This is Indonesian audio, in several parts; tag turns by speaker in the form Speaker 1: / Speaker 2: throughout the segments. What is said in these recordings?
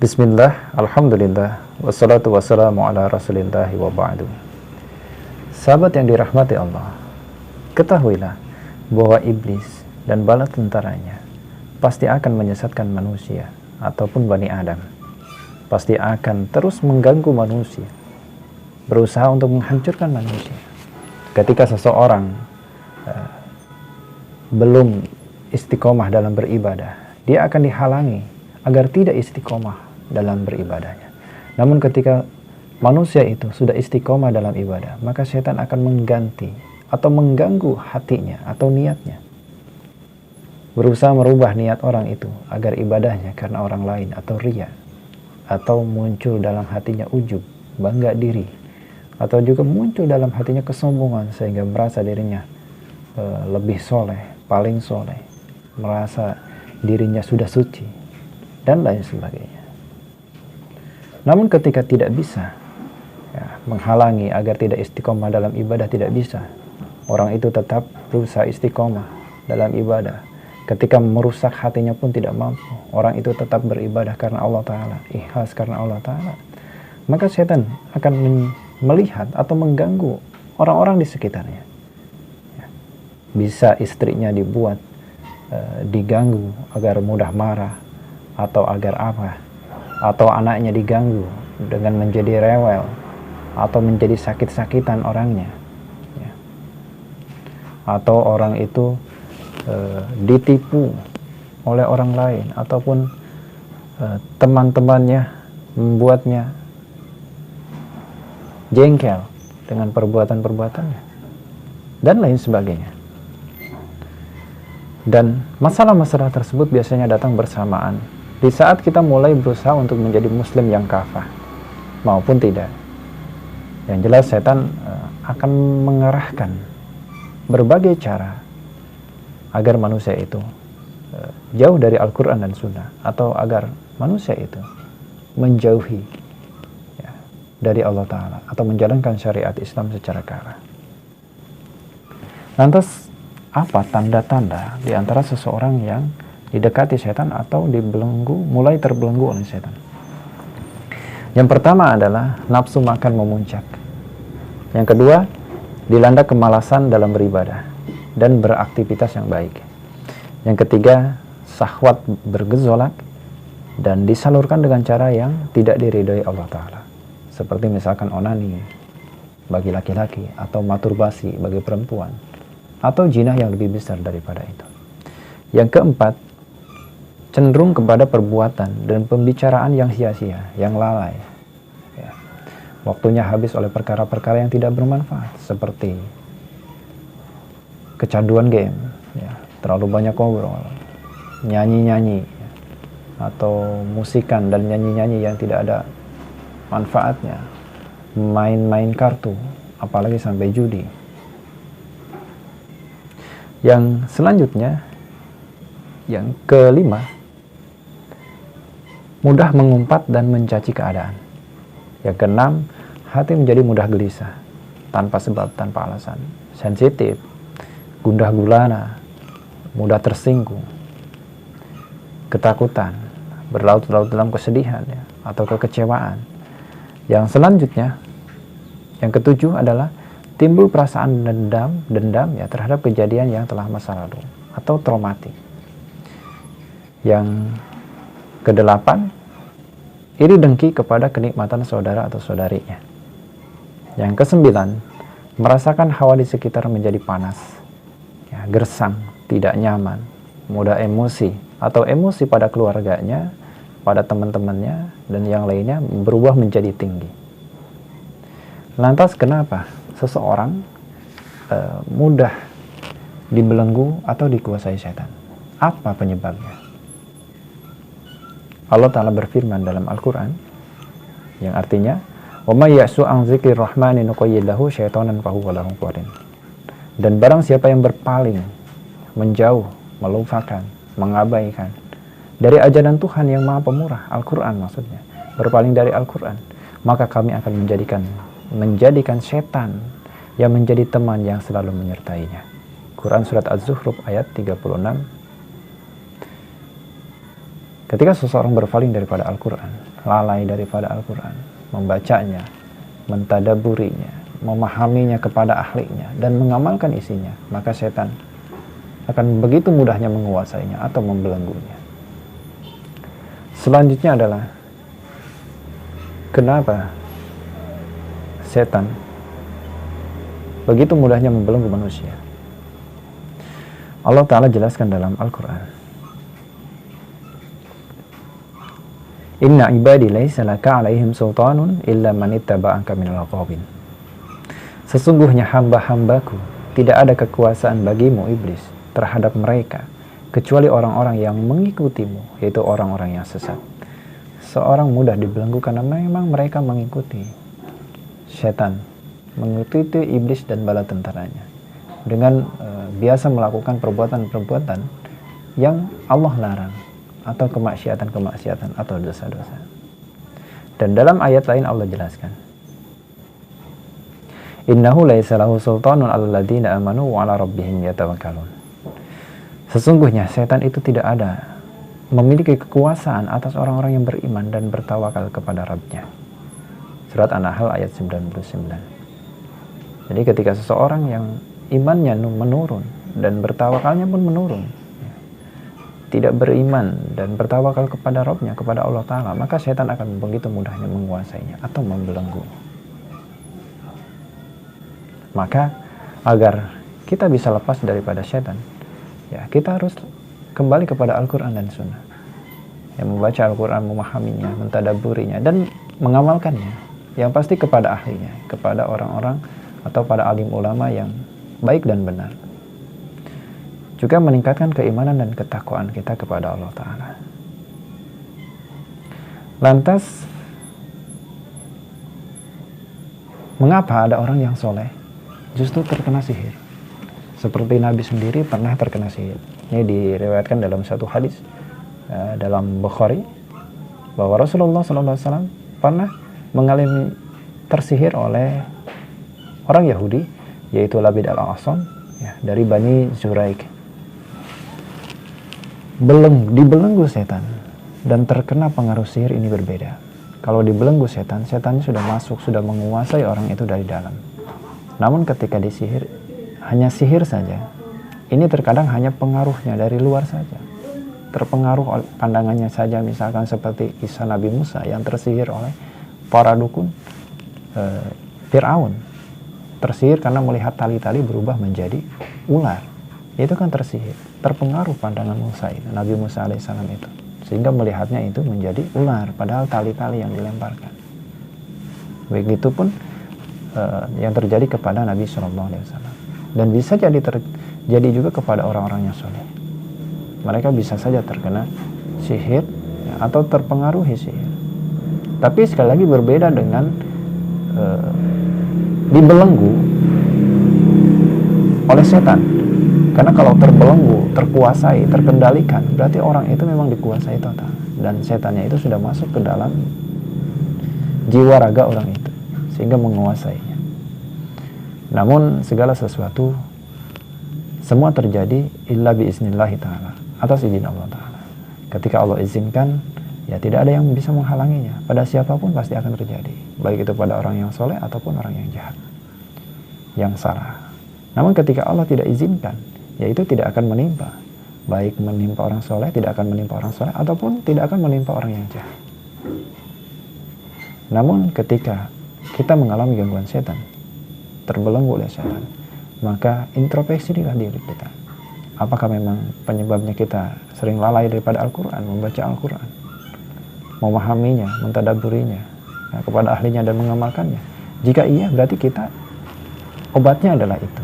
Speaker 1: Bismillah, alhamdulillah, wassalatu wassalamu ala rasulillahi wa ba'du. Sahabat yang dirahmati Allah, ketahuilah bahwa iblis dan bala tentaranya pasti akan menyesatkan manusia ataupun Bani Adam. Pasti akan terus mengganggu manusia, berusaha untuk menghancurkan manusia. Ketika seseorang belum istiqomah dalam beribadah, dia akan dihalangi agar tidak istiqomah dalam beribadahnya. Namun ketika manusia itu sudah istiqomah dalam ibadah, maka setan akan mengganti atau mengganggu hatinya atau niatnya, berusaha merubah niat orang itu agar ibadahnya karena orang lain atau riya, atau muncul dalam hatinya ujub, bangga diri, atau juga muncul dalam hatinya kesombongan sehingga merasa dirinya lebih soleh, paling soleh, merasa dirinya sudah suci, dan lain sebagainya. Namun ketika tidak bisa menghalangi agar tidak istiqomah dalam ibadah, tidak bisa, orang itu tetap berusaha istiqomah dalam ibadah. Ketika merusak hatinya pun tidak mampu, orang itu tetap beribadah karena Allah Ta'ala, ikhlas karena Allah Ta'ala, maka setan akan melihat atau mengganggu orang-orang di sekitarnya. Bisa istrinya dibuat diganggu agar mudah marah, atau agar apa, atau anaknya diganggu dengan menjadi rewel atau menjadi sakit-sakitan orangnya, atau orang itu ditipu oleh orang lain, ataupun teman-temannya membuatnya jengkel dengan perbuatan-perbuatannya, dan lain sebagainya. Dan masalah-masalah tersebut biasanya datang bersamaan di saat kita mulai berusaha untuk menjadi muslim yang kafah maupun tidak. Yang jelas setan akan mengarahkan berbagai cara agar manusia itu jauh dari Al-Quran dan Sunnah, atau agar manusia itu menjauhi dari Allah Ta'ala atau menjalankan syariat Islam secara kafah. Lantas apa tanda-tanda di antara seseorang yang didekati setan atau dibelenggu, mulai terbelenggu oleh setan? Yang pertama adalah nafsu makan memuncak. Yang kedua, dilanda kemalasan dalam beribadah dan beraktivitas yang baik. Yang ketiga, syahwat bergejolak dan disalurkan dengan cara yang tidak diridhoi Allah Ta'ala, seperti misalkan onani bagi laki-laki, atau masturbasi bagi perempuan, atau jinah yang lebih besar daripada itu. Yang keempat, cenderung kepada perbuatan dan pembicaraan yang sia-sia, yang lalai. Waktunya habis oleh perkara-perkara yang tidak bermanfaat, seperti kecanduan game, terlalu banyak ngobrol, nyanyi-nyanyi, atau musikan dan nyanyi-nyanyi yang tidak ada manfaatnya, main-main kartu, apalagi sampai judi. Yang selanjutnya, yang kelima, mudah mengumpat dan mencaci keadaan. Yang keenam, hati menjadi mudah gelisah, tanpa sebab, tanpa alasan, sensitif, gundah gulana, mudah tersinggung, ketakutan, berlarut-larut dalam kesedihan atau kekecewaan. Yang selanjutnya, yang ketujuh adalah timbul perasaan dendam terhadap kejadian yang telah masa lalu atau traumatik. Yang kedelapan, iri dengki kepada kenikmatan saudara atau saudarinya. Yang kesembilan, merasakan hawa di sekitar menjadi panas, gersang, tidak nyaman, mudah emosi, atau emosi pada keluarganya, pada teman-temannya, dan yang lainnya berubah menjadi tinggi. Lantas kenapa seseorang mudah dibelenggu atau dikuasai setan? Apa penyebabnya? Allah Ta'ala berfirman dalam Al-Quran, yang artinya, وَمَا يَعْسُ عَنْ ذِكْرِ الرَّحْمَنِ نُقَيِّضْ لَهُ شَيْطَانًا فَهُوَ لَهُ قَرِينٌ. Dan barang siapa yang berpaling, menjauh, melupakan, mengabaikan dari ajaran Tuhan yang Maha Pemurah, Al-Quran maksudnya, berpaling dari Al-Quran, maka kami akan menjadikan setan yang menjadi teman yang selalu menyertainya. Quran Surat Az-Zukhruf ayat 36. Ketika seseorang berpaling daripada Al-Quran, lalai daripada Al-Quran, membacanya, mentadaburinya, memahaminya kepada ahlinya, dan mengamalkan isinya, maka setan akan begitu mudahnya menguasainya atau membelenggunya. Selanjutnya adalah kenapa setan begitu mudahnya membelenggu manusia. Allah Ta'ala jelaskan dalam Al-Quran, Inna ibadi laysa laka alaihim sultanun illa man ittaba'aka minal ghawin. Sesungguhnya hamba-hambaku tidak ada kekuasaan bagimu iblis terhadap mereka kecuali orang-orang yang mengikutimu, yaitu orang-orang yang sesat. Seorang mudah dibelenggu karena memang mereka mengikuti setan, mengikuti iblis dan bala tentaranya dengan biasa melakukan perbuatan-perbuatan yang Allah larang, atau kemaksiatan-kemaksiatan atau dosa-dosa. Dan dalam ayat lain Allah jelaskan, Innahu laisa lahu sultanun 'alal ladzina amanu wa 'ala rabbihim yatawakkalun. Sesungguhnya setan itu tidak ada memiliki kekuasaan atas orang-orang yang beriman dan bertawakal kepada Rabb-nya. Surat An-Nahl ayat 99. Jadi ketika seseorang yang imannya menurun dan bertawakalnya pun menurun, tidak beriman dan bertawakal kepada Rabb-nya, kepada Allah Ta'ala, maka setan akan begitu mudahnya menguasainya atau membelenggu. Maka agar kita bisa lepas daripada setan, ya kita harus kembali kepada Al-Quran dan Sunnah, yang membaca Al-Quran, memahaminya, mentadaburinya, dan mengamalkannya, yang pasti kepada ahlinya, kepada orang-orang atau pada alim ulama yang baik dan benar. Juga meningkatkan keimanan dan ketakwaan kita kepada Allah Ta'ala. Lantas, mengapa ada orang yang soleh justru terkena sihir? Seperti Nabi sendiri pernah terkena sihir. Ini diriwayatkan dalam satu hadis dalam Bukhari, bahwa Rasulullah SAW pernah mengalami tersihir oleh orang Yahudi, yaitu Labid al-A'sam, ya, dari Bani Zuraik. Dibelenggu setan dan terkena pengaruh sihir ini berbeda. Kalau dibelenggu setan, setannya sudah masuk, sudah menguasai orang itu dari dalam. Namun ketika disihir, hanya sihir saja. Ini terkadang hanya pengaruhnya dari luar saja. Terpengaruh pandangannya saja, misalkan seperti kisah Nabi Musa yang tersihir oleh para dukun Fir'aun. Tersihir karena melihat tali-tali berubah menjadi ular. Itu kan tersihir, terpengaruh pandangan Musa itu, Nabi Musa alaihissalam itu, sehingga melihatnya itu menjadi ular, padahal tali-tali yang dilemparkan. Begitu pun yang terjadi kepada Nabi SAW, dan bisa jadi terjadi juga kepada orang-orang yang soleh. Mereka bisa saja terkena sihir, ya, atau terpengaruhi sihir. Tapi sekali lagi berbeda dengan dibelenggu oleh setan. Karena kalau terbelenggu, terkuasai, terkendalikan, berarti orang itu memang dikuasai total. Dan setannya itu sudah masuk ke dalam jiwa raga orang itu, sehingga menguasainya. Namun segala sesuatu, semua terjadi illa biiznillahi ta'ala, atas izin Allah Ta'ala. Ketika Allah izinkan, ya tidak ada yang bisa menghalanginya. Pada siapapun pasti akan terjadi, baik itu pada orang yang soleh ataupun orang yang jahat, yang salah. Namun ketika Allah tidak izinkan, ya itu tidak akan menimpa, baik menimpa orang soleh, tidak akan menimpa orang soleh, ataupun tidak akan menimpa orang yang jahat. Namun ketika kita mengalami gangguan setan, terbelenggu oleh setan, maka introspeksilah diri kita. Apakah memang penyebabnya kita sering lalai daripada Al-Quran, membaca Al-Quran, memahaminya, mentadaburinya, ya, kepada ahlinya dan mengamalkannya? Jika iya, berarti kita obatnya adalah itu.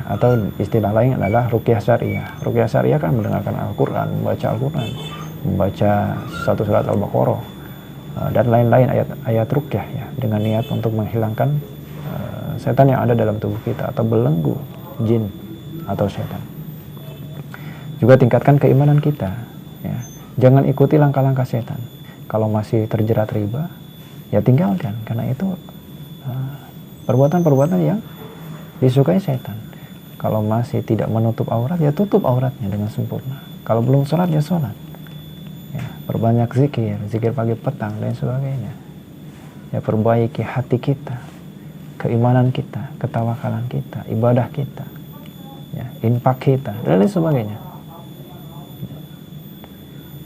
Speaker 1: Atau istilah lain adalah ruqyah syariah. Ruqyah syariah kan mendengarkan Al-Quran, membaca Al-Quran, membaca satu surat Al-Baqarah, dan lain-lain ayat ruqyah, ya, dengan niat untuk menghilangkan setan yang ada dalam tubuh kita atau belenggu jin atau setan. Juga tingkatkan keimanan kita, ya. Jangan ikuti langkah-langkah setan. Kalau masih terjerat riba, ya tinggalkan, karena itu perbuatan-perbuatan yang disukai setan. Kalau masih tidak menutup aurat, ya tutup auratnya dengan sempurna. Kalau belum sholat, ya sholat. Ya. perbanyak zikir, zikir pagi petang dan sebagainya. Ya, perbaiki hati kita, keimanan kita, ketawakalan kita, ibadah kita, ya, infak kita, dan lain sebagainya.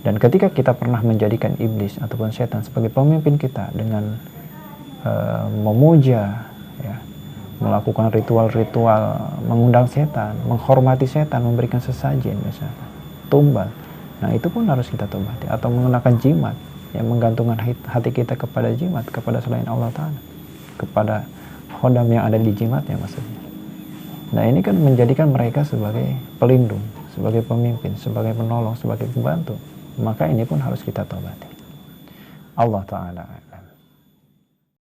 Speaker 1: Dan ketika kita pernah menjadikan iblis ataupun setan sebagai pemimpin kita dengan memuja, ya, melakukan ritual-ritual, mengundang setan, menghormati setan, memberikan sesajen misalnya, tumbal, nah itu pun harus kita tobati. Atau menggunakan jimat, yang menggantungkan hati kita kepada jimat, kepada selain Allah Ta'ala, kepada khodam yang ada di jimatnya maksudnya. Nah ini kan menjadikan mereka sebagai pelindung, sebagai pemimpin, sebagai penolong, sebagai pembantu. Maka ini pun harus kita tobati. Allah Ta'ala.